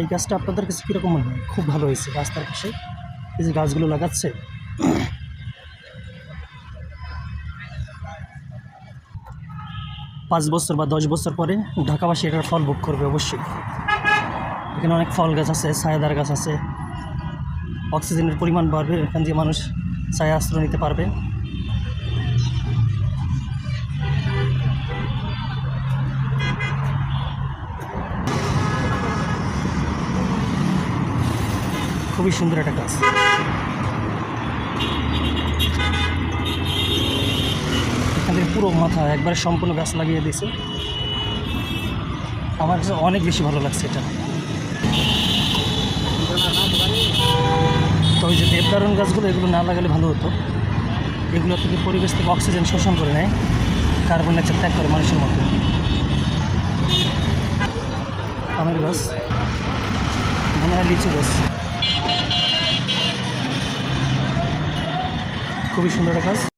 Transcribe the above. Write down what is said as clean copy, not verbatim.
এই গাছটা আপনাদের কাছে কীরকম মনে হয়? খুব ভালো হয়েছে রাস্তার পাশে এই যে গাছগুলো লাগাচ্ছে। 5 বছর বা 10 বছর পরে ঢাকাবাসী এটার ফল ভোগ করবে অবশ্যই। এখানে অনেক ফল গাছ আছে, ছায়াদার গাছ আছে, অক্সিজেনের পরিমাণ বাড়বে, এখান দিয়ে মানুষ ছায়া আশ্রয় নিতে পারবে। খুবই সুন্দর একটা গাছ। এখানে পুরো মাথা একবারে সম্পূর্ণ গাছ লাগিয়ে দিয়েছে। আমার কাছে অনেক বেশি ভালো লাগছে এটা। তো ওই যে দেবদারুণ গাছগুলো, এগুলো না লাগালে ভালো হতো। এগুলো থেকে পরিবেশ থেকে অক্সিজেন শোষণ করে নেয়, কার্বন ডাইঅক্সাইড ত্যাগ করে মানুষের মতো। আমের গাছ, মনে হয় লিচু গাছ। খুবই সুন্দর একটা গাছ।